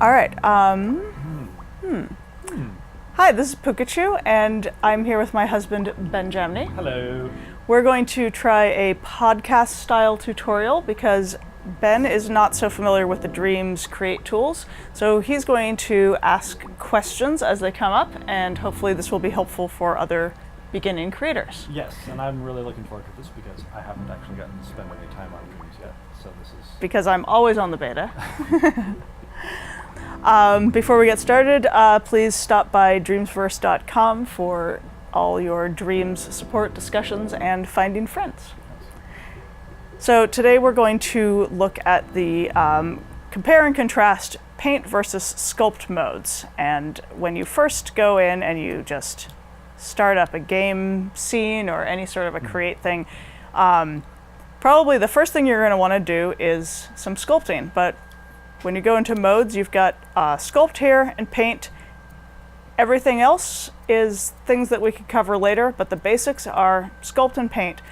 All right. Hi, this is Pooka, and I'm here with my husband, Ben Jamney. Hello. We're going to try a podcast-style tutorial because Ben is not so familiar with the Dreams Create tools. So he's going to ask questions as they come up, and hopefully this will be helpful for other beginning creators. Yes, and I'm really looking forward to this because I haven't actually gotten to spend any time on Dreams yet. So this is... Because I'm always on the beta. Before we get started, please stop by dreamsverse.com for all your Dreams support discussions and finding friends. So today we're going to look at the compare and contrast paint versus sculpt modes. And when you first go in and you just start up a game scene or any sort of a create thing, probably the first thing you're going to want to do is some sculpting. But when you go into modes, you've got sculpt here and paint. Everything else is things that we could cover later, but the basics are sculpt and paint.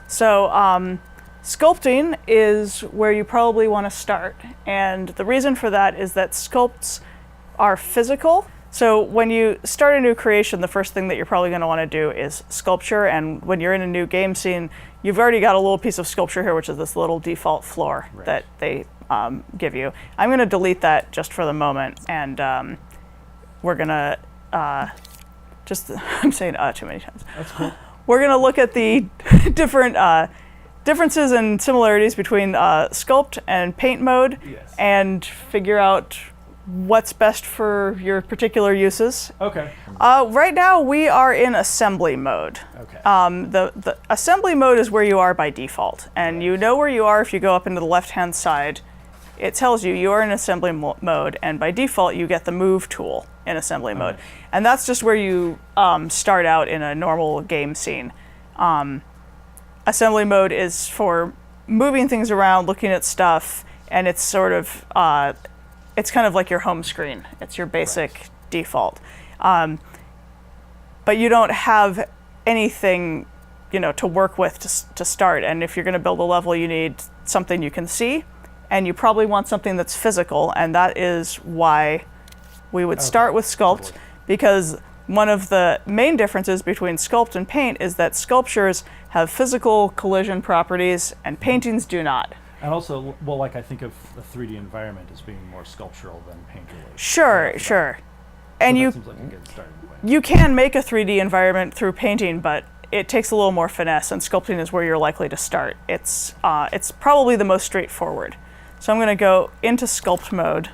So sculpting is where you probably want to start. And the reason for that is that sculpts are physical. So when you start a new creation, the first thing that you're probably going to want to do is sculpture. And when you're in a new game scene, you've already got a little piece of sculpture here, which is this little default floor that they give you. I'm going to delete that just for the moment, and we're going to I'm saying too many times. That's cool. We're going to look at the different differences and similarities between sculpt and paint mode, and figure out what's best for your particular uses. Okay. Right now we are in assembly mode. Okay. The assembly mode is where you are by default, and you know where you are if you go up into the left-hand side. It tells you are in assembly mode, and by default you get the move tool in assembly mode. And that's just where you start out in a normal game scene. Assembly mode is for moving things around, looking at stuff, and it's sort of it's kind of like your home screen. It's your basic default. But you don't have anything, to work with to start. And if you're going to build a level, you need something you can see, and you probably want something that's physical. And that is why we would start with sculpt, because one of the main differences between sculpt and paint is that sculptures have physical collision properties and paintings do not. And also, well, I think of the 3D environment as being more sculptural than paint-related. Sure. And so that seems like a good starting point. You can make a 3D environment through painting, but it takes a little more finesse, and sculpting is where you're likely to start. It's probably the most straightforward. So I'm going to go into sculpt mode,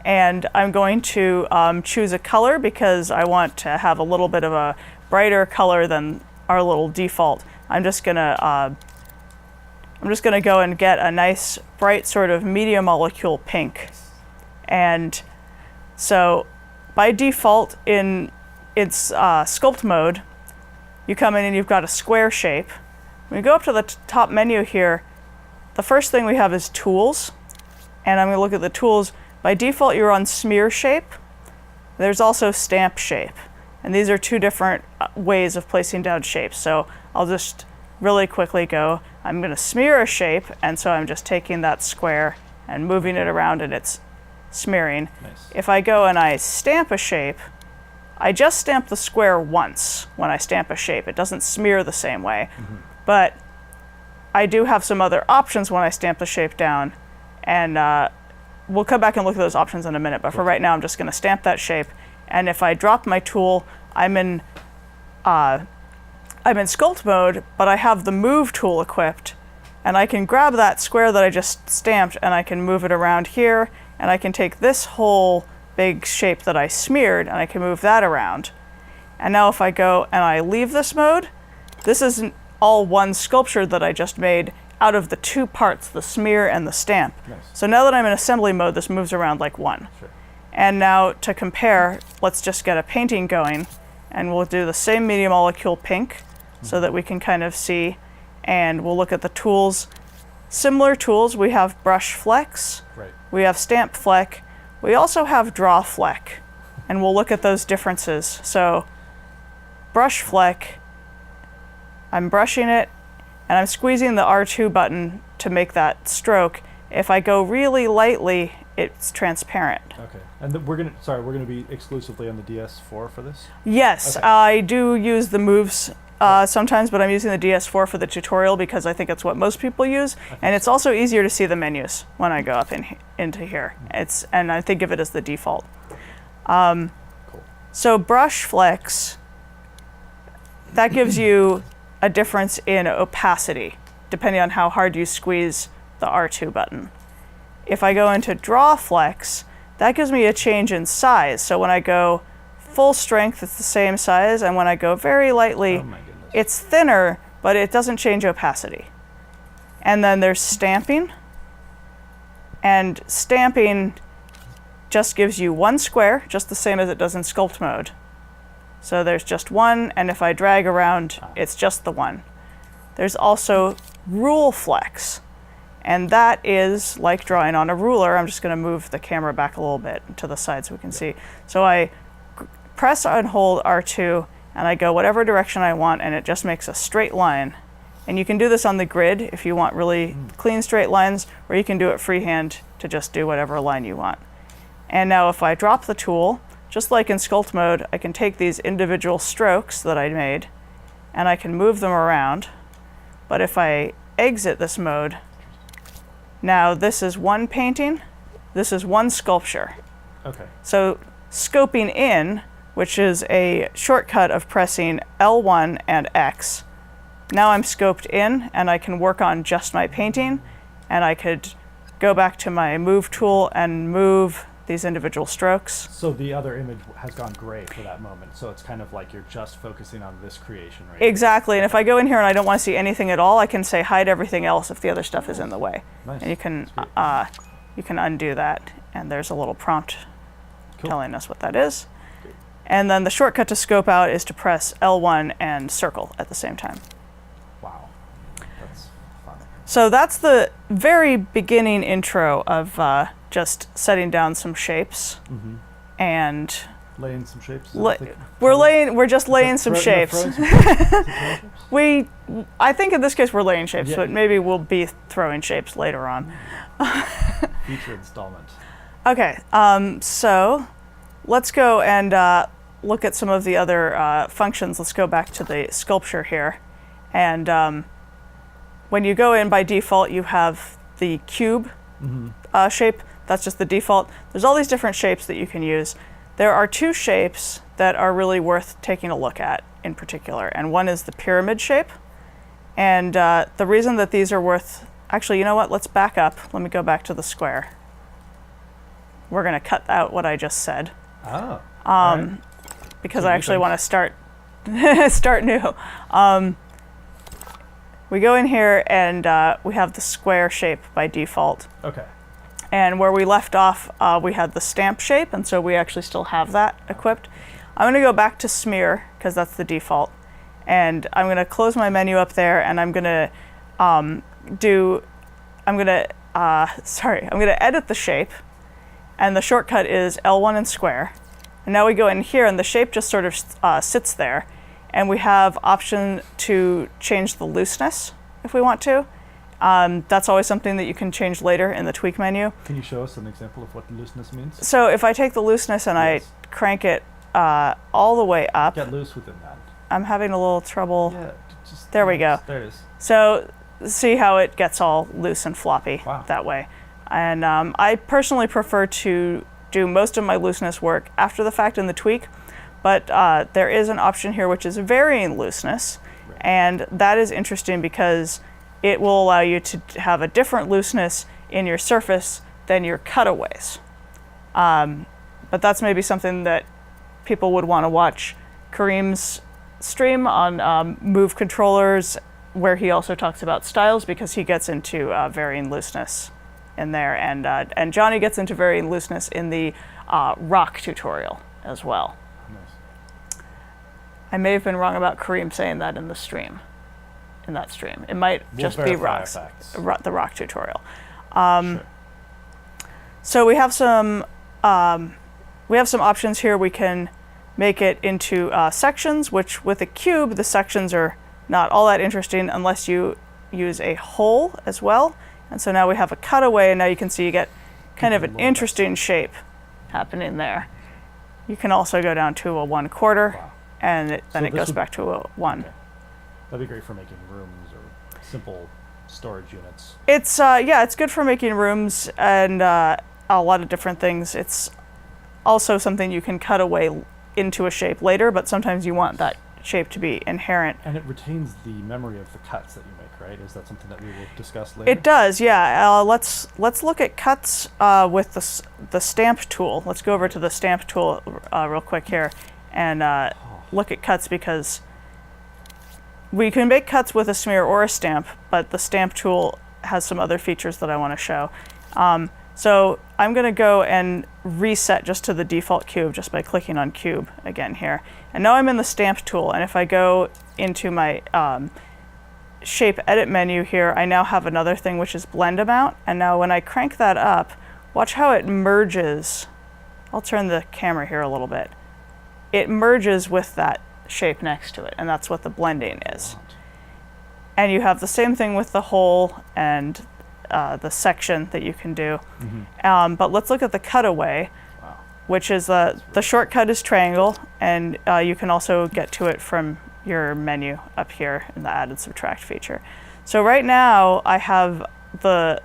and I'm going to choose a color because I want to have a little bit of a brighter color than our little default. I'm just going to go and get a nice bright sort of medium molecule pink. And so by default in its sculpt mode, you come in and you've got a square shape. When you go up to the top menu here, the first thing we have is tools. And I'm going to look at the tools. By default, you're on smear shape. There's also stamp shape. And these are two different ways of placing down shapes. So I'll just really quickly go, I'm going to smear a shape, and so I'm just taking that square and moving it around, and it's smearing. Nice. If I go and I stamp a shape, I just stamp the square once when I stamp a shape. It doesn't smear the same way. But I do have some other options when I stamp the shape down, and we'll come back and look at those options in a minute. But for right now, I'm just going to stamp that shape, and if I drop my tool, I'm in sculpt mode, but I have the move tool equipped, and I can grab that square that I just stamped and I can move it around here, and I can take this whole big shape that I smeared and I can move that around. And now if I go and I leave this mode, this isn't all one sculpture that I just made out of the two parts, the smear and the stamp. Nice. So now that I'm in assembly mode, this moves around like one. Sure. And now to compare, let's just get a painting going, and we'll do the same medium molecule pink so that we can kind of see, and we'll look at the tools. Similar tools, we have brush flecks, we have stamp fleck, we also have draw fleck, and we'll look at those differences. So brush fleck, I'm brushing it, and I'm squeezing the R2 button to make that stroke. If I go really lightly it's transparent. Okay. And we're gonna be exclusively on the DS4 for this? Yes, Okay. I do use the moves sometimes, but I'm using the DS4 for the tutorial because I think it's what most people use, and it's also easier to see the menus when I go up into here. And I think of it as the default. Cool. So brush flex, that gives you a difference in opacity, depending on how hard you squeeze the R2 button. If I go into draw flex, that gives me a change in size. So when I go full strength, it's the same size, and when I go very lightly, Oh my goodness. it's thinner, but it doesn't change opacity. And then there's stamping, and stamping just gives you one square, just the same as it does in sculpt mode. So there's just one, and if I drag around, it's just the one. There's also rule flex, and that is like drawing on a ruler. I'm just going to move the camera back a little bit to the side so we can see. So I press and hold R2, and I go whatever direction I want, and it just makes a straight line. And you can do this on the grid if you want really clean straight lines, or you can do it freehand to just do whatever line you want. And now if I drop the tool, just like in sculpt mode, I can take these individual strokes that I made, and I can move them around. But if I exit this mode, now this is one painting, this is one sculpture. Okay. So scoping in, which is a shortcut of pressing L1 and X, now I'm scoped in and I can work on just my painting, and I could go back to my move tool and move these individual strokes. So the other image has gone gray for that moment. So it's kind of like you're just focusing on this creation, right? Exactly, and if I go in here and I don't want to see anything at all, I can say hide everything else if the other stuff is in the way. Nice. And you can undo that, and there's a little prompt Cool. telling us what that is. And then the shortcut to scope out is to press L1 and circle at the same time. Wow. That's fun. So that's the very beginning intro of just setting down some shapes, Mm-hmm. and Laying some shapes. we're just laying some shapes. I think in this case we're laying shapes, Yeah. but maybe we'll be throwing shapes later on. Future installment. Okay, so let's go and look at some of the other functions. Let's go back to the sculpture here. And when you go in by default, you have the cube shape. That's just the default. There's all these different shapes that you can use. There are two shapes that are really worth taking a look at in particular, and one is the pyramid shape. And the reason that these are worth, actually, you know what? Let's back up. Let me go back to the square. We're going to cut out what I just said. Oh. Right. Because So I new actually things. want to start new. We go in here and we have the square shape by default. Okay. And where we left off, we had the stamp shape, and so we actually still have that equipped. I'm going to go back to smear because that's the default, and I'm going to close my menu up there, and I'm going to edit the shape, and the shortcut is L1 and square. And now we go in here, and the shape just sort of sits there, and we have option to change the looseness if we want to. That's always something that you can change later in the tweak menu. Can you show us an example of what looseness means? So if I take the looseness and Yes. I crank it all the way up, Get loose within that. I'm having a little trouble. Yeah. Just There we go. There it is. So see how it gets all loose and floppy Wow. that way. And I personally prefer to do most of my looseness work after the fact in the tweak, but there is an option here which is varying looseness, Right. and that is interesting because it will allow you to have a different looseness in your surface than your cutaways. But that's maybe something that people would want to watch Kareem's stream on Move controllers, where he also talks about styles, because he gets into varying looseness in there, and Johnny gets into varying looseness in the rock tutorial as well. Nice. I may have been wrong about Kareem saying that in the stream. In that stream, it might just be verify rocks. our facts. The rock tutorial. Sure. So we have some options here. We can make it into sections, which with a cube, the sections are not all that interesting unless you use a hole as well. And so now we have a cutaway, and now you can see you get kind of a an little interesting shape happening there. You can also go down to a 1/4, Wow. and then So it this goes would- back to a 1. Okay. That'd be great for making rooms or simple storage units. It's yeah, it's good for making rooms and a lot of different things. It's also something you can cut away into a shape later, but sometimes you want that shape to be inherent. And it retains the memory of the cuts that you make, right? Is that something that we will discuss later? It does, yeah. Let's look at cuts with the stamp tool. Let's go over to the stamp tool real quick here and look at cuts, because we can make cuts with a smear or a stamp, but the stamp tool has some other features that I want to show. So I'm going to go and reset just to the default cube just by clicking on cube again here. And now I'm in the stamp tool, and if I go into my shape edit menu here, I now have another thing which is blend amount. And now when I crank that up, watch how it merges. I'll turn the camera here a little bit. It merges with that shape next to it, and that's what the blending is. And you have the same thing with the hole and the section that you can do. Mm-hmm. But let's look at the cutaway, Wow. which is the shortcut is triangle, and you can also get to it from your menu up here in the add and subtract feature. So right now I have the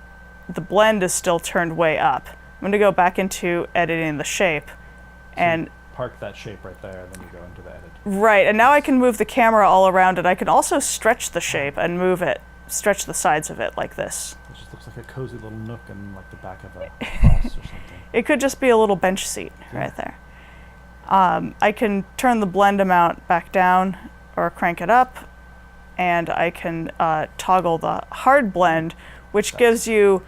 blend is still turned way up. I'm going to go back into editing the shape, and Park that shape right there, and then you go into the edit. right, and now I can move the camera all around it. I can also stretch the shape and move it, stretch the sides of it like this. It just looks like a cozy little nook in like the back of a cross or something. It could just be a little bench seat right there. I can turn the blend amount back down or crank it up, and I can toggle the hard blend, which gives you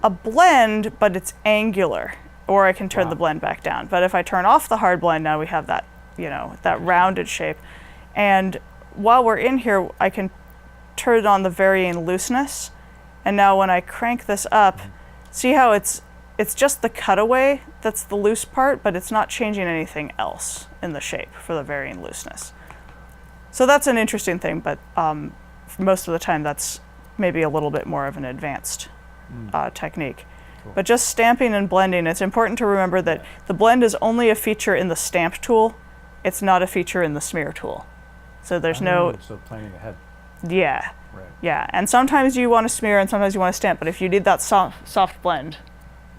a blend, but it's angular. Or I can turn the blend back down. But if I turn off the hard blend, now we have that, that rounded shape. And while we're in here, I can turn on the varying looseness. And now when I crank this up, see how it's just the cutaway that's the loose part, but it's not changing anything else in the shape for the varying looseness. So that's an interesting thing, but for most of the time that's maybe a little bit more of an advanced technique. Cool. But just stamping and blending, it's important to remember that the blend is only a feature in the stamp tool. It's not a feature in the smear tool. So there's no, So planning ahead. yeah, Right. yeah. And sometimes you want to smear and sometimes you want to stamp, but if you need that soft blend,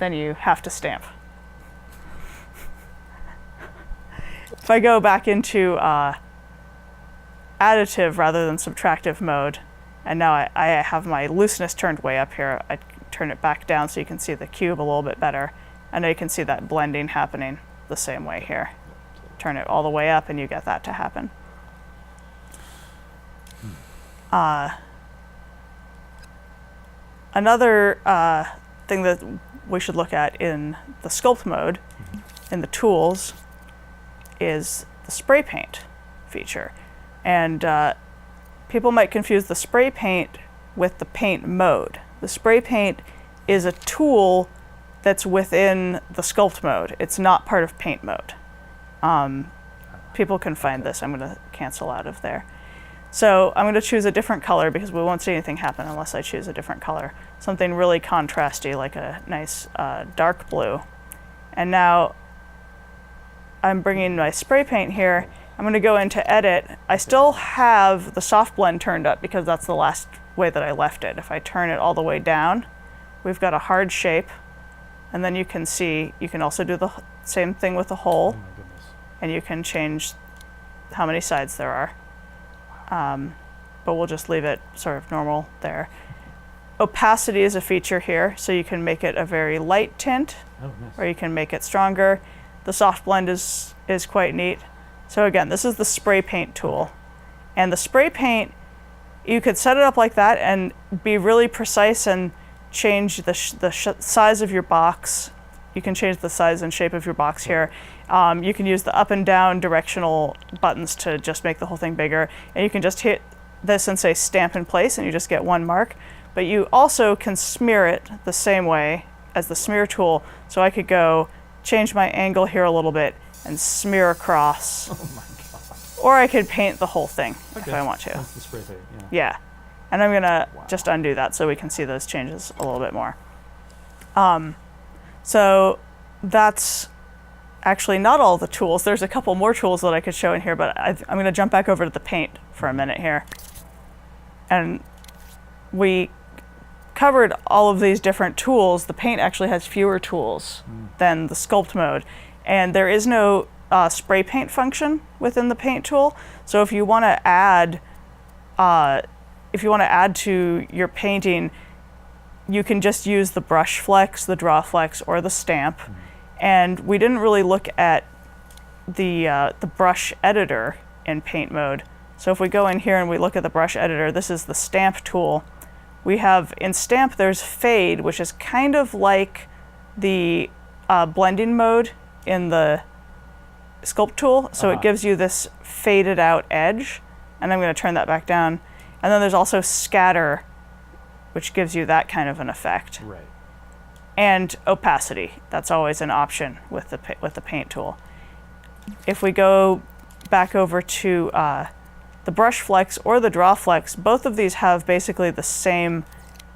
then you have to stamp. If I go back into additive rather than subtractive mode, and now I have my looseness turned way up here, I turn it back down so you can see the cube a little bit better. And now you can see that blending happening the same way here. Turn it all the way up and you get that to happen. Another thing that we should look at in the sculpt mode, in the tools, is the spray paint feature. And people might confuse the spray paint with the paint mode. The spray paint is a tool that's within the sculpt mode. It's not part of paint mode. People can find this. I'm going to cancel out of there. So I'm going to choose a different color because we won't see anything happen unless I choose a different color. Something really contrasty, like a nice dark blue. And now I'm bringing my spray paint here. I'm going to go into edit. I still have the soft blend turned up because that's the last way that I left it. If I turn it all the way down, we've got a hard shape. And then you can see, you can also do the same thing with the hole. Oh my goodness. And you can change how many sides there are. But we'll just leave it sort of normal there. Opacity is a feature here, so you can make it a very light tint, Oh, nice. or you can make it stronger. The soft blend is quite neat. So again, this is the spray paint tool. And the spray paint, you could set it up like that and be really precise and change the size of your box. You can change the size and shape of your box here. You can use the up and down directional buttons to just make the whole thing bigger. And you can just hit this and say stamp in place and you just get one mark. But you also can smear it the same way as the smear tool. So I could go change my angle here a little bit and smear across. Oh my god. Or I could paint the whole thing if Okay. I want to. That's the spray paint, yeah. Yeah. And I'm gonna Wow. just undo that so we can see those changes a little bit more. So that's actually not all the tools. There's a couple more tools that I could show in here, but I'm going to jump back over to the paint for a minute here. And we covered all of these different tools. The paint actually has fewer tools than the sculpt mode. And there is no spray paint function within the paint tool. So if you want to add to your painting, you can just use the brush flex, the draw flex, or the stamp. And we didn't really look at the brush editor in paint mode. So if we go in here and we look at the brush editor, this is the stamp tool. We have in stamp, there's fade, which is kind of like the blending mode in the sculpt tool. So it gives you this faded out edge. And I'm going to turn that back down. And then there's also scatter, which gives you that kind of an effect. Right. And opacity, that's always an option with the paint tool. If we go back over to the brush flex or the draw flex, both of these have basically the same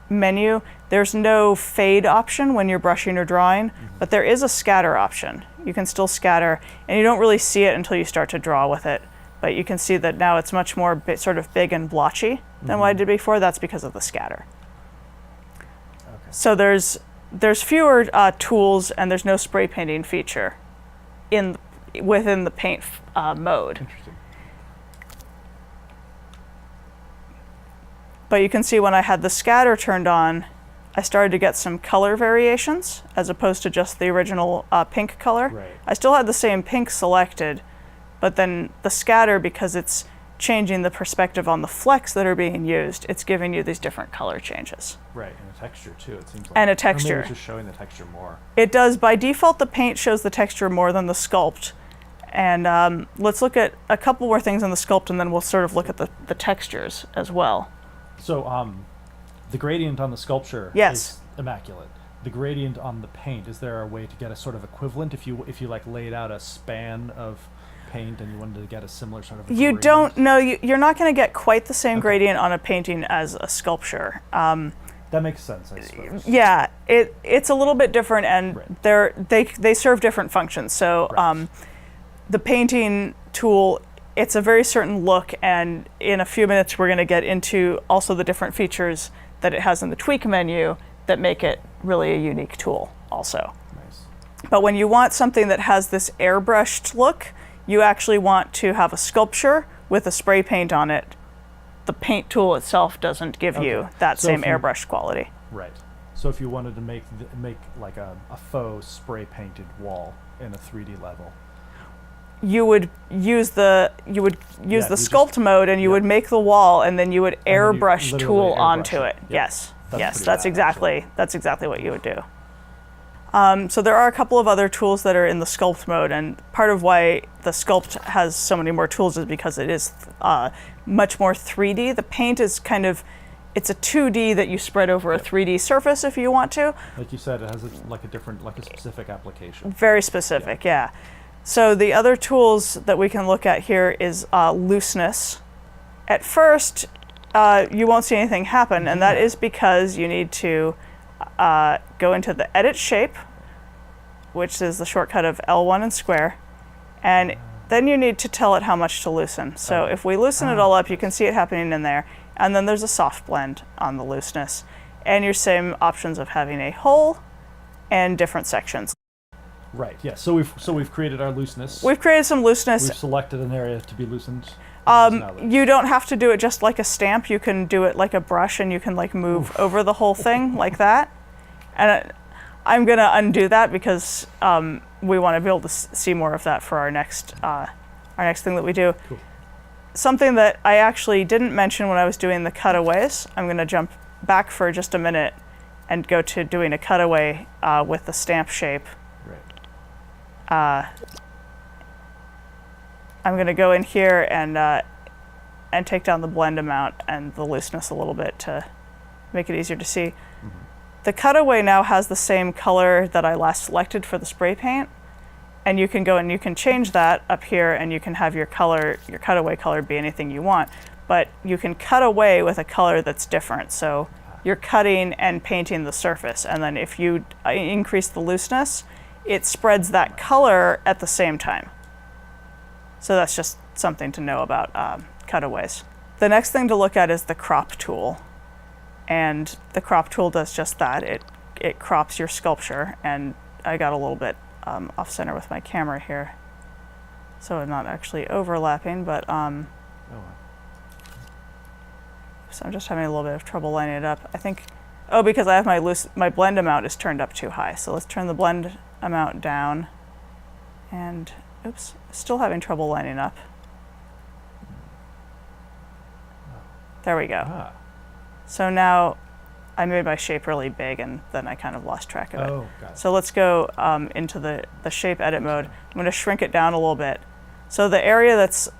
menu. There's no fade option when you're brushing or drawing, but there is a scatter option. You can still scatter, and you don't really see it until you start to draw with it. But you can see that now it's much more sort of big and blotchy than what I did before. That's because of the scatter. Okay. So there's fewer tools, and there's no spray painting feature within the paint mode. Interesting. But you can see when I had the scatter turned on, I started to get some color variations as opposed to just the original pink color. Right. I still had the same pink selected, but then the scatter, because it's changing the perspective on the flecks that are being used, it's giving you these different color changes. Right, and a texture too, it seems like. And a Or texture. maybe it's just showing the texture more. It does. By default, the paint shows the texture more than the sculpt. And let's look at a couple more things on the sculpt, and then we'll sort of look at the textures as well. So the gradient on the sculpture Yes. is immaculate. The gradient on the paint, is there a way to get a sort of equivalent if you like laid out a span of paint and you wanted to get a similar sort of You gradient? don't know. You're not going to get quite the same Okay. gradient on a painting as a sculpture. That makes sense, I suppose. Yeah, it's a little bit different, and Right. they serve different functions. So Right. the painting tool, it's a very certain look, and in a few minutes we're going to get into also the different features that it has in the tweak menu that make it really a unique tool also. Nice. But when you want something that has this airbrushed look, you actually want to have a sculpture with a spray paint on it. The paint tool itself doesn't give you Okay. that So same if you- airbrush quality. Right. So if you wanted to make like a faux spray painted wall in a 3D level. You would use the you sculpt just- mode, and you yep. would make the wall, and then you would then you airbrush literally tool airbrush onto it. it. Yep. Yes, That's yes, pretty that's bad, exactly what you would do. So there are a couple of other tools that are in the sculpt mode, and part of why the sculpt has so many more tools is because it is much more 3D. The paint is it's a 2D that you spread over a 3D surface if you want to. Like you said, it has a specific application. Very specific, yeah. So the other tools that we can look at here is looseness. At first, you won't see anything happen, and that is because you need to go into the edit shape, which is the shortcut of L1 and square, and then you need to tell it how much to loosen. So if we loosen it all up, you can see it happening in there, and then there's a soft blend on the looseness, and your same options of having a whole and different sections. Right. Yeah. So we've created our looseness. We've created some looseness. We've selected an area to be loosened. Now loose. You don't have to do it just like a stamp. You can do it like a brush, and you can move over the whole thing like that. And I'm gonna undo that because we want to be able to see more of that for our next thing that we do. Cool. Something that I actually didn't mention when I was doing the cutaways. I'm gonna jump back for just a minute and go to doing a cutaway with the stamp shape. Right. I'm going to go in here and take down the blend amount and the looseness a little bit to make it easier to see. Mm-hmm. The cutaway now has the same color that I last selected for the spray paint, and you can go and you can change that up here, and you can have your cutaway color be anything you want, but you can cut away with a color that's different. So you're cutting and painting the surface. And then if you increase the looseness, it spreads that color at the same time. So that's just something to know about cutaways. The next thing to look at is the crop tool. And the crop tool does just that. It crops your sculpture. And I got a little bit off center with my camera here, so I'm not actually overlapping, but so I'm just having a little bit of trouble lining it up. I think, because I have my blend amount is turned up too high. So let's turn the blend amount down. And oops, still having trouble lining up. There we go. Ah. So now I made my shape really big, and then I kind of lost track of it. Oh, got it. So let's go into the shape edit mode. I'm going to shrink it down a little bit. So the area that's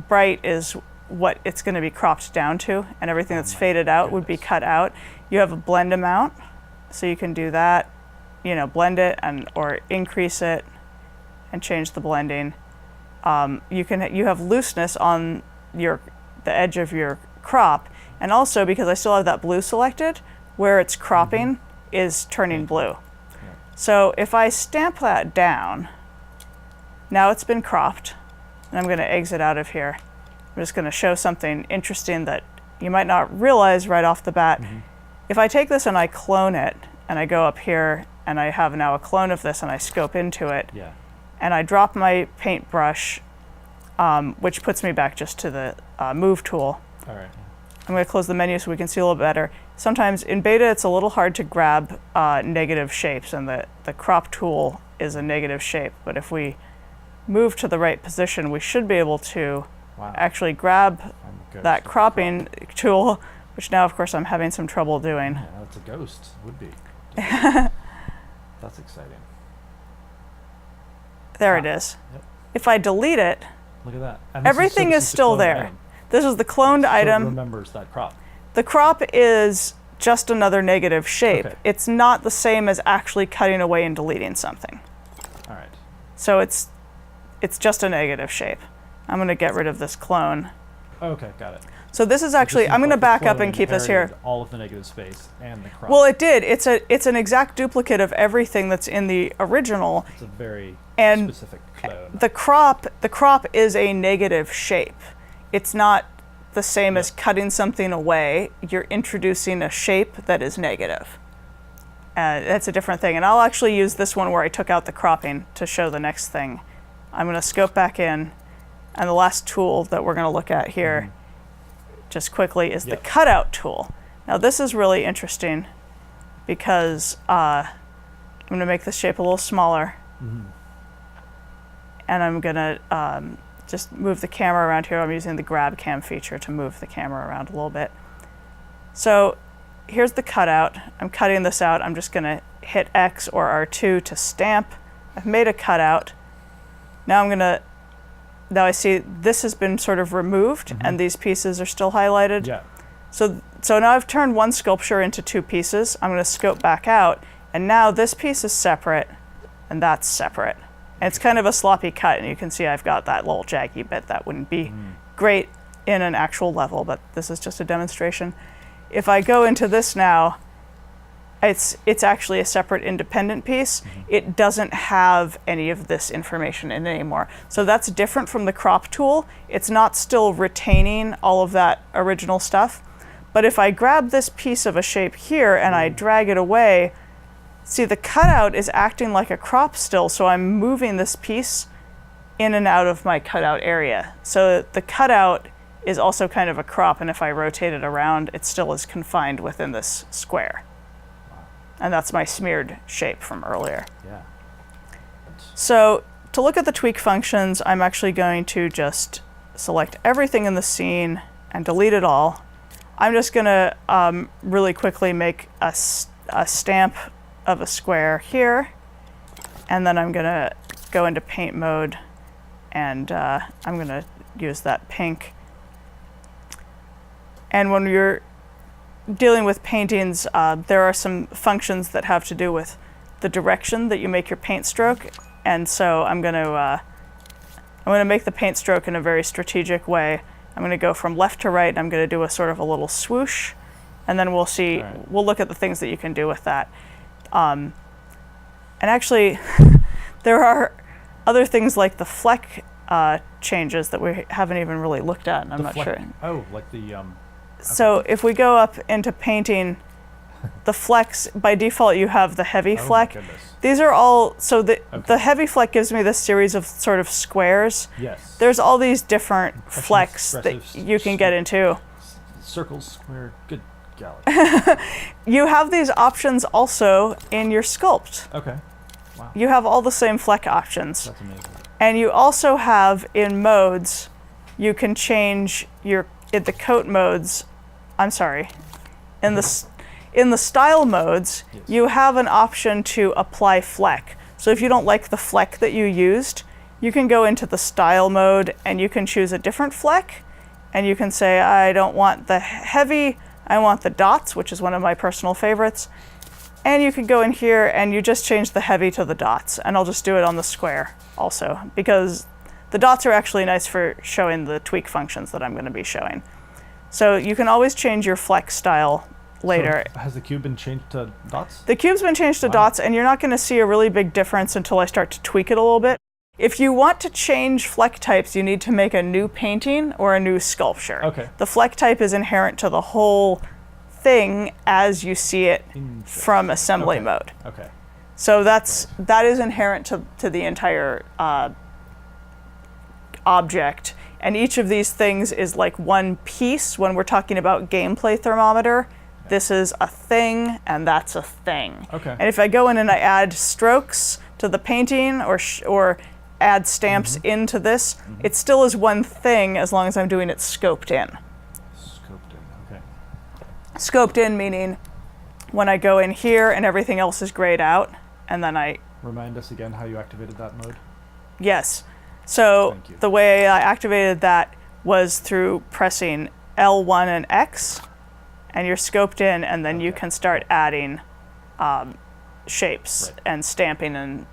bright is what it's going to be cropped down to, and everything that's faded out would be cut out. You have a blend amount, so you can do that. Blend it or increase it, and change the blending. You have looseness on the edge of your crop. And also, because I still have that blue selected, where it's cropping is turning blue. Yeah. So if I stamp that down, now it's been cropped, and I'm going to exit out of here. I'm just going to show something interesting that you might not realize right off the bat. If I take this and I clone it, and I go up here, and I have now a clone of this, and I scope into it, and I drop my paintbrush, which puts me back just to the move tool. All right. I'm going to close the menu so we can see a little better. Sometimes in beta it's a little hard to grab negative shapes, and the crop tool is a negative shape. But if we move to the right position, we should be able to actually grab that cropping tool, which now of course I'm having some trouble doing. Yeah, that's a ghost, would be. That's exciting. There it is. Yep. If I delete it, look at that. And everything is still there. Item. This is the cloned item. It remembers that crop. The crop is just another negative shape. Okay. It's not the same as actually cutting away and deleting something. All right. So it's just a negative shape. I'm going to get rid of this clone. Okay, got it. So this is actually, I'm going to back up and keep this here. All of the negative space and the crop. Well, it did. It's an exact duplicate of everything that's in the original. It's a very specific clone. The crop is a negative shape. It's not the same as cutting something away. You're introducing a shape that is negative. That's a different thing. And I'll actually use this one where I took out the cropping to show the next thing. I'm going to scope back in. And the last tool that we're going to look at here, just quickly, is the cutout tool. Now this is really interesting because I'm going to make this shape a little smaller. And I'm going to just move the camera around here. I'm using the grab cam feature to move the camera around a little bit. So here's the cutout. I'm cutting this out. I'm just going to hit X or R2 to stamp. I've made a cutout. Now now I see this has been sort of removed, and these pieces are still highlighted. Yeah. So now I've turned one sculpture into two pieces. I'm going to scope back out, and now this piece is separate, and that's separate. And it's kind of a sloppy cut, and you can see I've got that little jaggy bit that wouldn't be great in an actual level, but this is just a demonstration. If I go into this now, it's actually a separate independent piece. It doesn't have any of this information in it anymore. So that's different from the crop tool. It's not still retaining all of that original stuff. But if I grab this piece of a shape here and I drag it away, see, the cutout is acting like a crop still, so I'm moving this piece in and out of my cutout area. So the cutout is also kind of a crop, and if I rotate it around, it still is confined within this square. And that's my smeared shape from earlier. Yeah. So to look at the tweak functions, I'm actually going to just select everything in the scene and delete it all. I'm just going to really quickly make a stamp of a square here, and then I'm going to go into paint mode, and I'm going to use that pink. And when you're dealing with paintings, there are some functions that have to do with the direction that you make your paint stroke, and so I'm going to make the paint stroke in a very strategic way. I'm going to go from left to right, and I'm going to do a sort of a little swoosh, and then we'll see. All right. We'll look at the things that you can do with that. And actually, there are other things like the Fleck changes that we haven't even really looked at, and I'm not sure. Oh, like the So if we go up into painting, the Flecks, by default you have the heavy Fleck. My goodness. These are all, so the Okay. heavy Fleck gives me this series of sort of squares. Yes. There's all these different Impression Flecks that expressive you can get into. Circles, square, good golly. You have these options also in your Sculpt. Okay. Wow. You have all the same Fleck options. That's amazing. And you also have in modes, you can change in the coat modes, I'm sorry, in the style modes, Yes. you have an option to apply Fleck. So if you don't like the Fleck that you used, you can go into the style mode and you can choose a different Fleck, and you can say, I don't want the heavy, I want the dots, which is one of my personal favorites. And you can go in here and you just change the heavy to the dots, and I'll just do it on the square also, because the dots are actually nice for showing the tweak functions that I'm going to be showing. So you can always change your Flex style later. So has the cube been changed to dots? The cube's been changed to Wow. dots, and you're not going to see a really big difference until I start to tweak it a little bit. If you want to change Fleck types, you need to make a new painting or a new sculpture. Okay. The Fleck type is inherent to the whole thing as you see it from assembly Okay. mode. Okay. So that is inherent to the entire object. And each of these things is like one piece. When we're talking about gameplay thermometer, this is a thing and that's a thing. Okay. And if I go in and I add strokes to the painting or add stamps into this, it still is one thing as long as I'm doing it scoped in. Sculpting. Okay. Scoped in meaning when I go in here and everything else is grayed out, and then I, Remind us again how you activated that mode. yes. So Thank you. the way I activated that was through pressing L1 and X, and you're scoped in, and then you Okay. can start adding shapes Right. and stamping and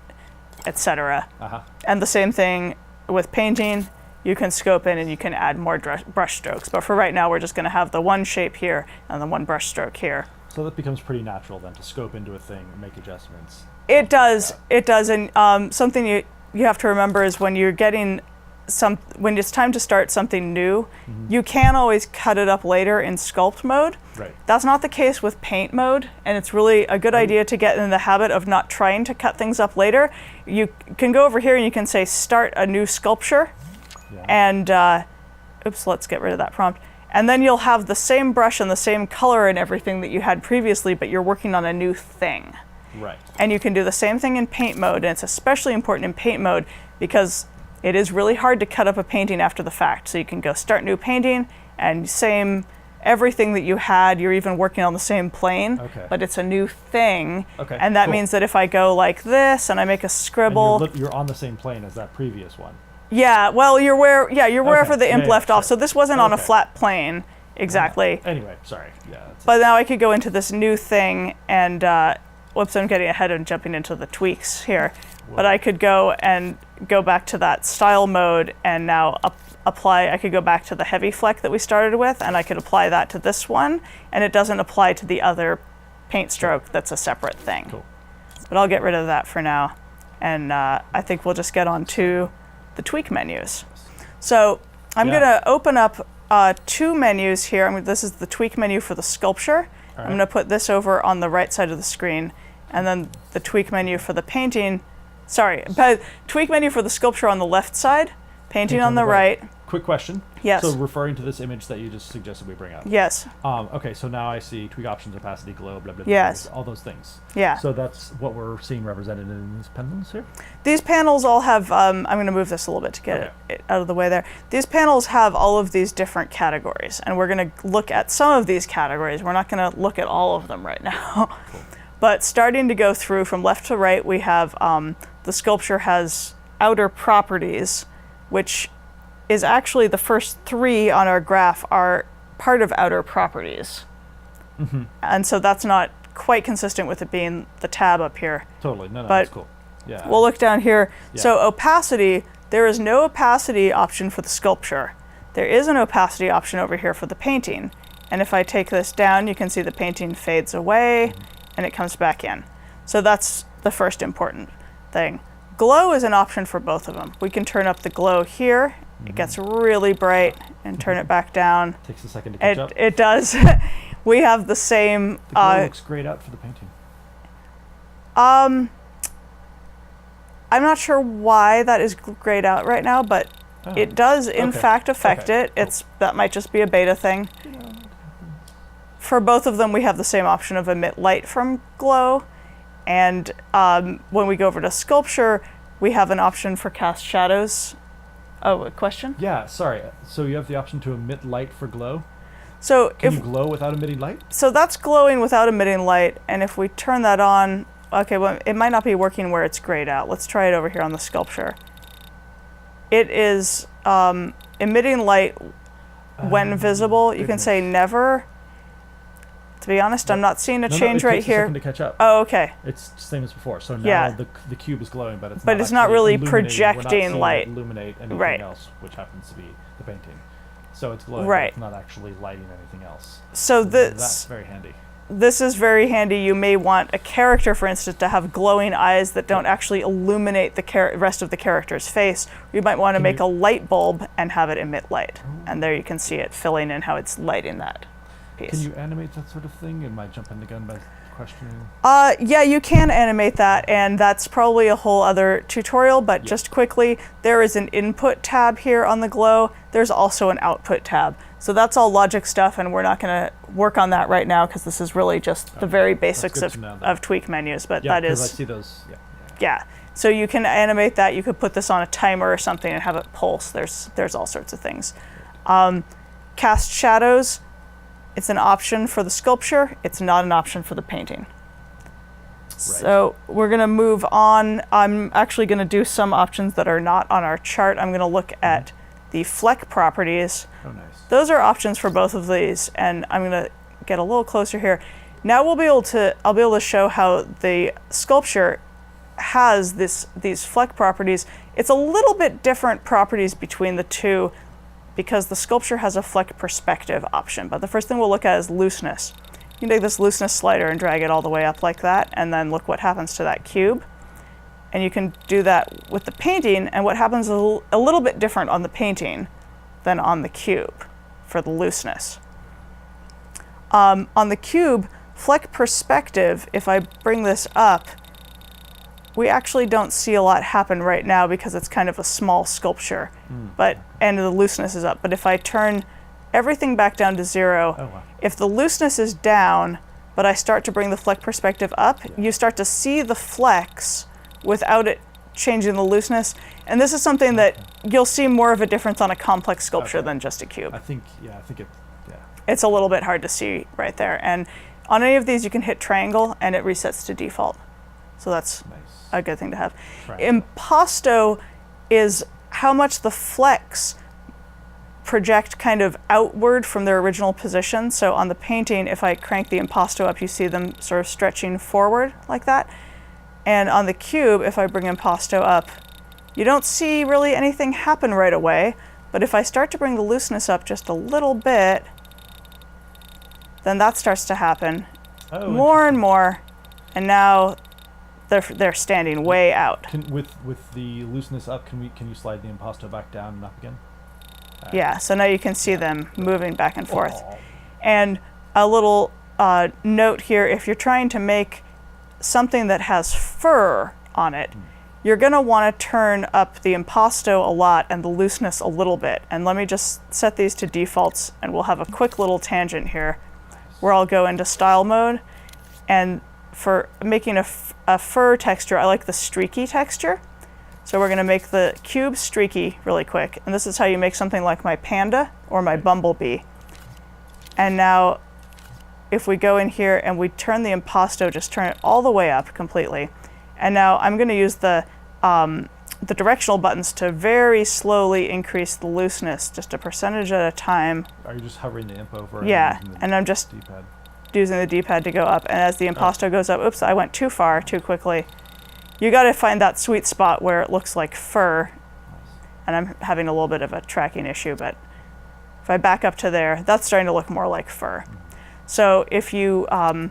etc. Uh-huh. And the same thing with painting. You can scope in and you can add more brush strokes. But for right now, we're just going to have the one shape here and the one brush stroke here. So that becomes pretty natural then to scope into a thing and make adjustments. It does. It does. And something you have to remember is when you're getting when it's time to start something new, you can always cut it up later in sculpt mode. Right. That's not the case with paint mode, and it's really a good idea to get in the habit of not trying to cut things up later. You can go over here and you can say start a new sculpture, Yeah. and oops, let's get rid of that prompt. And then you'll have the same brush and the same color and everything that you had previously, but you're working on a new thing. Right. And you can do the same thing in paint mode, and it's especially important in paint mode because it is really hard to cut up a painting after the fact. So you can go start new painting and same everything that you had, you're even working on the same plane, Okay. but it's a new thing. Okay, And that cool. means that if I go like this and I make a And scribble, you're on the same plane as that previous one. yeah, well, you're wherever the imp Yeah, left off. sure. So this wasn't on a Okay. flat plane exactly. Anyway, sorry. Yeah. That's But now I could go into this new thing and, whoops, I'm getting ahead and jumping into the tweaks here. But I could go back to that style mode and now apply, I could go back to the heavy Fleck that we started with, and I could apply that to this one, and it doesn't apply to the other paint stroke that's a separate thing. Cool. But I'll get rid of that for now. And I think we'll just get on to the tweak menus. So I'm Yeah. gonna open up two menus here. This is the tweak menu for the sculpture. All I'm right. gonna put this over on the right side of the screen, and then the tweak menu for the painting, but tweak menu for the sculpture on the left side, painting on the right. Quick question. Yes. So referring to this image that you just suggested we bring up. Yes, Okay, so now I see tweak options, opacity, glow, blah, blah, blah. Yes. All those things. yeah. So that's what we're seeing represented in these panels here? These panels all have, I'm gonna move this a little bit to get it out of the way there. These panels have all of these different categories, and we're gonna look at some of these categories. We're not gonna look at all of them right now. Cool. But starting to go through from left to right, we have the sculpture has outer properties, which is actually the first three on our graph are part of outer properties. Mm-hmm. And so that's not quite consistent with it being the tab up here. Totally. No, But that's cool. Yeah. We'll look down here. Yeah. So opacity, there is no opacity option for the sculpture. There is an opacity option over here for the painting. And if I take this down, you can see the painting fades away and it comes back in. So that's the first important thing. Glow is an option for both of them. We can turn up the glow here. It gets really bright, and turn it back down. Takes a second to catch up. It does. We have the same. The glow looks grayed out for the painting. I'm not sure why that is grayed out right now, but it does in fact affect it. That might just be a beta thing. For both of them, we have the same option of emit light from glow, and when we go over to sculpture, we have an option for cast shadows. Oh, a question? Yeah, sorry. So you have the option to emit light for glow? So Can you glow without emitting light? So that's glowing without emitting light, and if we turn that on, okay, well, it might not be working where it's grayed out. Let's try it over here on the sculpture. It is emitting light when visible. You can say never. To be honest, I'm not seeing a change right here. It takes a second to catch up. Oh, okay. It's the same as before. So now the cube is glowing, but it's not really illuminating. projecting We're not light. seeing it illuminate anything else, which happens to be the painting. So it's glowing, but it's not actually lighting anything else. So that's very handy. This is very handy. You may want a character, for instance, to have glowing eyes that don't actually illuminate the rest of the character's face. You might want to make a light bulb and have it emit light. And there you can see it filling in how it's lighting that piece. Can you animate that sort of thing? Am I jumping the gun by questioning? Yeah, you can animate that, and that's probably a whole other tutorial, but just quickly, there is an input tab here on the glow. There's also an output tab. So that's all logic stuff, and we're not going to work on that right now because this is really just the very basics of tweak menus, but that is... I see those. Yeah. So you can animate that. You could put this on a timer or something and have it pulse. There's all sorts of things. Cast shadows. It's an option for the sculpture. It's not an option for the painting. Right. So we're going to move on. I'm actually going to do some options that are not on our chart. I'm going to look at the Fleck properties. Oh, nice. Those are options for both of these, and I'm going to get a little closer here. Now I'll be able to show how the sculpture has these Fleck properties. It's a little bit different properties between the two, because the sculpture has a Fleck perspective option. But the first thing we'll look at is looseness. You can take this looseness slider and drag it all the way up like that, and then look what happens to that cube. And you can do that with the painting, and what happens is a little bit different on the painting than on the cube for the looseness. On the cube, Fleck perspective, if I bring this up, we actually don't see a lot happen right now because it's kind of a small sculpture, and the looseness is up. But if I turn everything back down to 0, if the looseness is down, but I start to bring the Fleck perspective up, you start to see the flecks without it changing the looseness. And this is something that you'll see more of a difference on a complex sculpture than just a cube. I think it's a little bit hard to see right there. And on any of these, you can hit triangle and it resets to default. So that's a good thing to have. Impasto is how much the flecks project kind of outward from their original position. So on the painting, if I crank the impasto up, you see them sort of stretching forward like that. And on the cube, if I bring impasto up, you don't see really anything happen right away. But if I start to bring the looseness up just a little bit, then that starts to happen more and more. And now they're standing way out. With the looseness up, can you slide the impasto back down and up again? Yeah, so now you can see them moving back and forth. And a little note here, if you're trying to make something that has fur on it, you're going to want to turn up the impasto a lot and the looseness a little bit. And let me just set these to defaults, and we'll have a quick little tangent here where I'll go into style mode. And for making a fur texture, I like the streaky texture. So we're going to make the cube streaky really quick. And this is how you make something like my panda or my bumblebee. And now if we go in here and we turn the impasto, just turn it all the way up completely. And now I'm going to use the directional buttons to very slowly increase the looseness, just a percentage at a time. Are you just hovering the imp over? Yeah, and I'm just using the D-pad to go up. And as the impasto goes up, oops, I went too far, too quickly. You got to find that sweet spot where it looks like fur. And I'm having a little bit of a tracking issue, but if if I back up to there, that's starting to look more like fur. So if you, I'm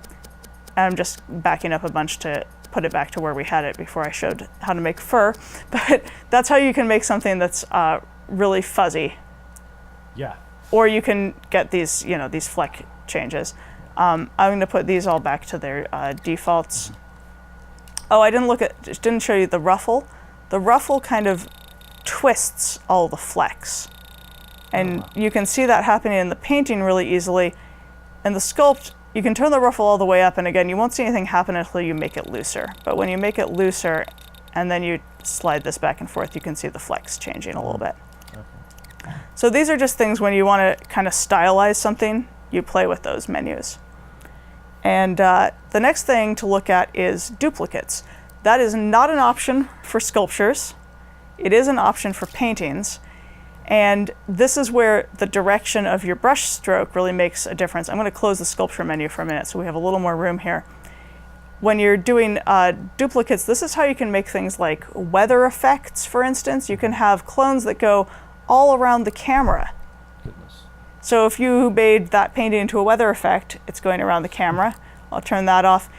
just backing up a bunch to put it back to where we had it before I showed how to make fur, but that's how you can make something that's really fuzzy. Yeah. Or you can get these, these fleck changes. I'm going to put these all back to their defaults. Oh, I didn't show you the ruffle. The ruffle kind of twists all the flecks. And you can see that happening in the painting really easily. In the sculpt, you can turn the ruffle all the way up, and again, you won't see anything happen until you make it looser. But when you make it looser, and then you slide this back and forth, you can see the flecks changing a little bit. Okay. So these are just things when you want to kind of stylize something, you play with those menus. And the next thing to look at is duplicates. That is not an option for sculptures. It is an option for paintings. And this is where the direction of your brush stroke really makes a difference. I'm going to close the sculpture menu for a minute so we have a little more room here. When you're doing duplicates, this is how you can make things like weather effects, for instance. You can have clones that go all around the camera. Goodness. So if you made that painting into a weather effect, it's going around the camera. I'll turn that off.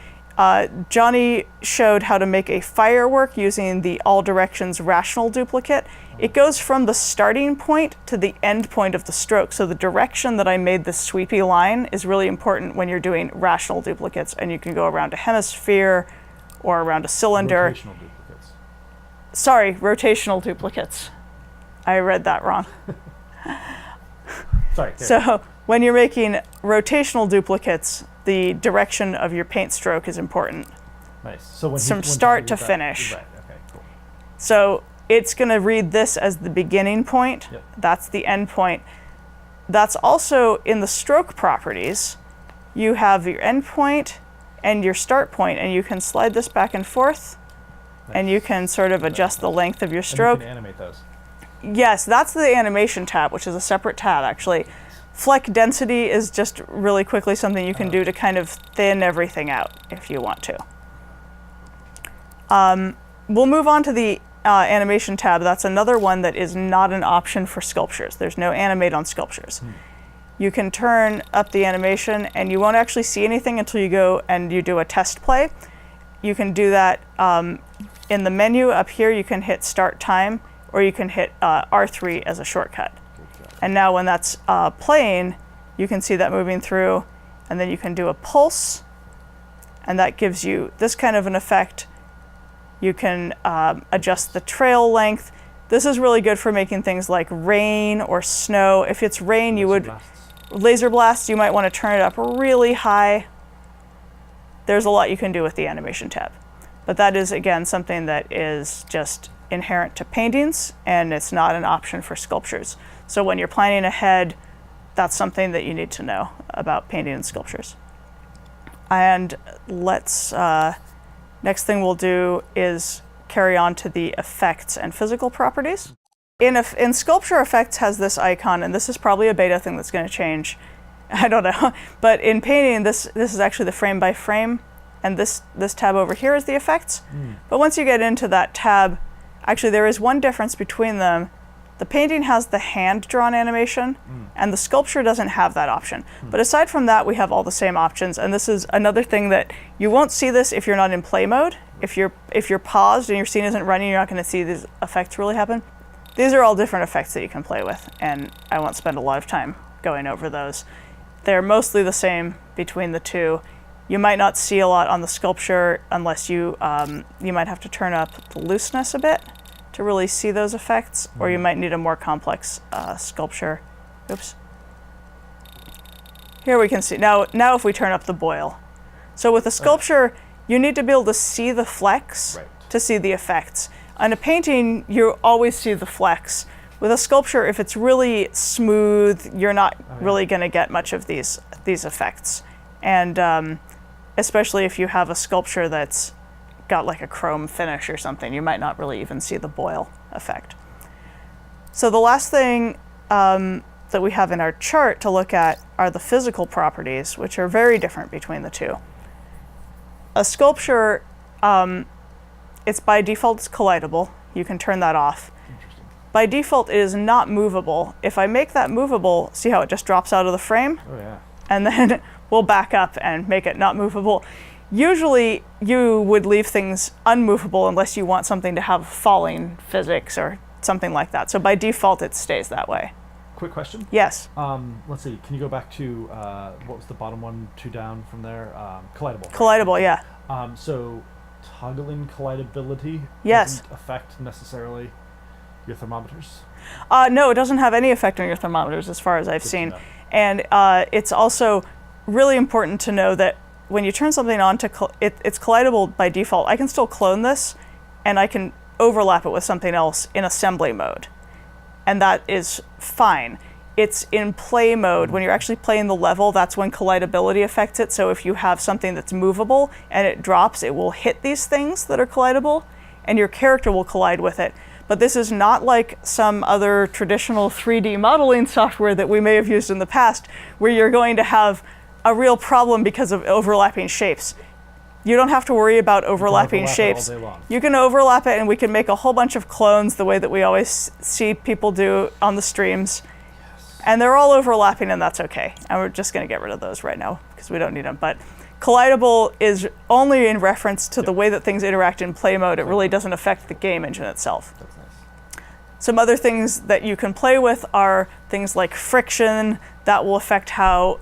Johnny showed how to make a firework using the all directions rational duplicate. It goes from the starting point to the end point of the stroke. So the direction that I made this sweepy line is really important when you're doing rational duplicates, and you can go around a hemisphere or around a cylinder. Rotational duplicates. Sorry, rotational duplicates. I read that wrong. Sorry. So when you're making rotational duplicates, the direction of your paint stroke is important. Nice. So when From start to that, finish. right. Okay. Cool. So it's going to read this as the beginning point. Yep. That's the end point. That's also in the stroke properties. You have your end point and your start point, and you can slide this back and forth, Nice. and you can sort of adjust the length of your stroke. And you can animate those. Yes, that's the animation tab, which is a separate tab, actually. Fleck density is just really quickly something you can do to kind of thin everything out if you want to. We'll move on to the animation tab. That's another one that is not an option for sculptures. There's no animate on sculptures. You can turn up the animation, and you won't actually see anything until you go and you do a test play. You can do that in the menu up here. You can hit start time, or you can hit R3 as a shortcut. And now when that's playing, you can see that moving through, and then you can do a pulse, and that gives you this kind of an effect. You can adjust the trail length. This is really good for making things like rain or snow. If it's rain, you would laser blasts, you might want to turn it up really high. There's a lot you can do with the animation tab. But that is, again, something that is just inherent to paintings, and it's not an option for sculptures. So when you're planning ahead, that's something that you need to know about painting and sculptures. And let's, next thing we'll do is carry on to the effects and physical properties. In Sculpture, Effects has this icon, and this is probably a beta thing that's going to change. I don't know. But in painting, this is actually the frame by frame, and this tab over here is the effects. But once you get into that tab, actually there is one difference between them. The painting has the hand-drawn animation, and the sculpture doesn't have that option. But aside from that, we have all the same options, and this is another thing that you won't see this if you're not in play mode. If you're paused and your scene isn't running, you're not going to see these effects really happen. These are all different effects that you can play with, and I won't spend a lot of time going over those. They're mostly the same between the two. You might not see a lot on the sculpture unless you might have to turn up the looseness a bit to really see those effects, or you might need a more complex sculpture. Oops. Here we can see, now if we turn up the boil. So with a sculpture, you need to be able to see the flecks to see the effects. On a painting, you always see the flecks. With a sculpture, if it's really smooth, you're not really going to get much of these effects. And especially if you have a sculpture that's got like a chrome finish or something, you might not really even see the boil effect. So the last thing that we have in our chart to look at are the physical properties, which are very different between the two. A sculpture, it's by default it's collidable. You can turn that off. by default it is not movable. If I make that movable, see how it just drops out of the frame? Oh yeah. And then we'll back up and make it not movable. Usually you would leave things unmovable unless you want something to have falling physics or something like that. So by default it stays that way. Quick question. Yes. Let's see. Can you go back to what was the bottom one, 2 down from there? Collidable. Collidable, yeah. So toggling collidability Yes. doesn't affect necessarily your thermometers. No, it doesn't have any effect on your thermometers as far as I've Good to seen. know. And it's also really important to know that when you turn something on to it's collidable by default. I can still clone this and I can overlap it with something else in assembly mode. And that is fine. It's in play mode. When you're actually playing the level, that's when collidability affects it. So if you have something that's movable and it drops, it will hit these things that are collidable and your character will collide with it. But this is not like some other traditional 3D modeling software that we may have used in the past, where you're going to have a real problem because of overlapping shapes. You don't have to worry about overlapping shapes. All day long. You can overlap it and we can make a whole bunch of clones the way that we always see people do on the streams. Yes. And they're all overlapping and that's okay. And we're just going to get rid of those right now because we don't need them. But collidable is only in reference to the way that things interact in play mode. It really doesn't affect the game engine itself. That's nice. Some other things that you can play with are things like friction. That will affect how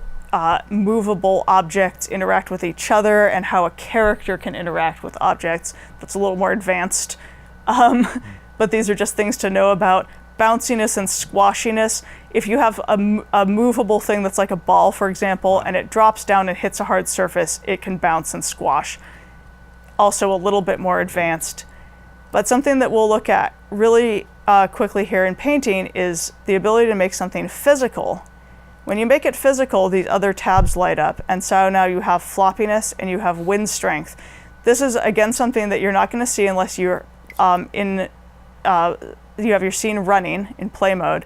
movable objects interact with each other and how a character can interact with objects. That's a little more advanced. But these are just things to know about. Bounciness and squashiness. If you have a movable thing that's like a ball, for example, and it drops down and hits a hard surface, it can bounce and squash. Also a little bit more advanced. But something that we'll look at really quickly here in painting is the ability to make something physical. When you make it physical, these other tabs light up, and so now you have floppiness and you have wind strength. This is again something that you're not going to see unless you're you have your scene running in play mode.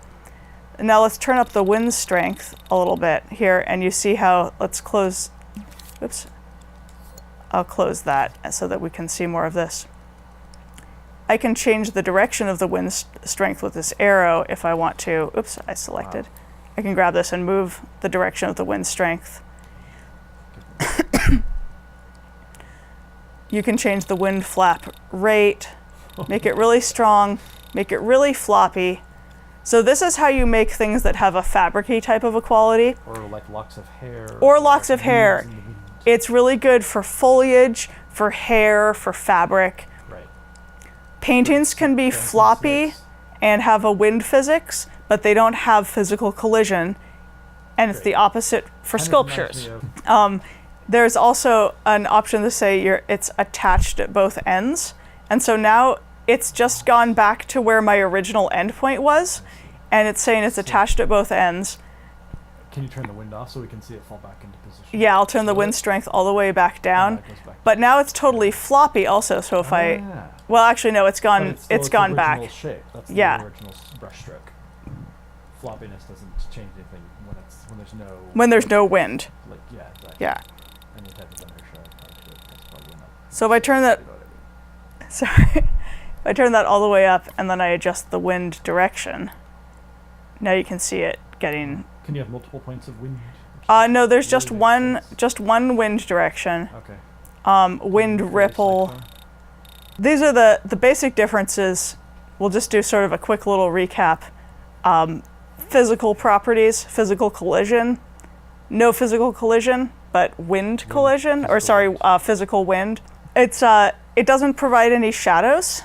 Now let's turn up the wind strength a little bit here, and you see how, let's close, oops, I'll close that so that we can see more of this. I can change the direction of the wind strength with this arrow if I want to. Oops, I selected. Wow. I can grab this and move the direction of the wind strength. You can change the wind flap rate, make it really strong, make it really floppy. So this is how you make things that have a fabric-y type of a quality. Or like locks of hair. Or locks of hair. It's really good for foliage, for hair, for fabric. Right. Paintings can be floppy and have a wind physics, but they don't have physical collision, and it's the opposite for sculptures. There's also an option to say it's attached at both ends, and so now it's just gone back to where my original endpoint was, and it's saying it's attached at both ends. Can you turn the wind off so we can see it fall back into position? Yeah, I'll turn the wind strength all the way back down, but now it's totally floppy also, so if well actually no, it's gone back. Shape. That's the original brush stroke. Floppiness doesn't change anything when there's no wind. Like exactly. Yeah. Any type of inertia. That's probably not. So if I turn that, if I turn that all the way up and then I adjust the wind direction, now you can see it getting. Can you have multiple points of wind? No, there's just one wind direction. Okay. Wind ripple. These are the basic differences. We'll just do sort of a quick little recap. Physical properties, physical collision, no physical collision, but wind collision, or sorry, physical wind. It doesn't provide any shadows,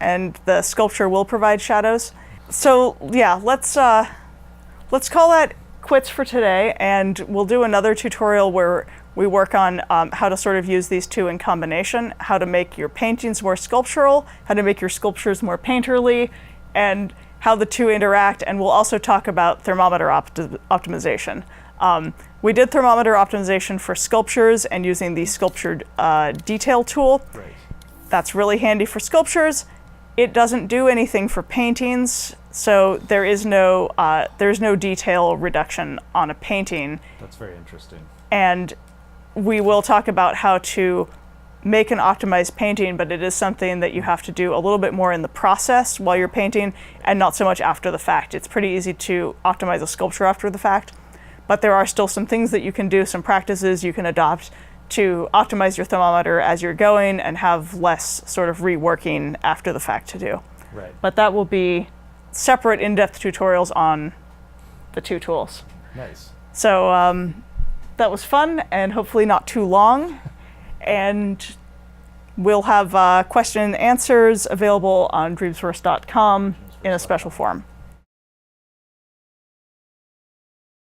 and the sculpture will provide shadows. So yeah, let's call that quits for today, and we'll do another tutorial where we work on how to sort of use these two in combination, how to make your paintings more sculptural, how to make your sculptures more painterly, and how the two interact, and we'll also talk about thermometer optimization. We did thermometer optimization for sculptures and using the sculpture detail tool. Right. That's really handy for sculptures. It doesn't do anything for paintings, so there's no detail reduction on a painting. That's very interesting. And we will talk about how to make an optimized painting, but it is something that you have to do a little bit more in the process while you're painting and not so much after the fact. It's pretty easy to optimize a sculpture after the fact, but there are still some things that you can do, some practices you can adopt to optimize your thermometer as you're going and have less sort of reworking after the fact to do. Right. But that will be separate in-depth tutorials on the two tools. Nice. So that was fun and hopefully not too long. And we'll have question and answers available on dreamsfirst.com in a special forum.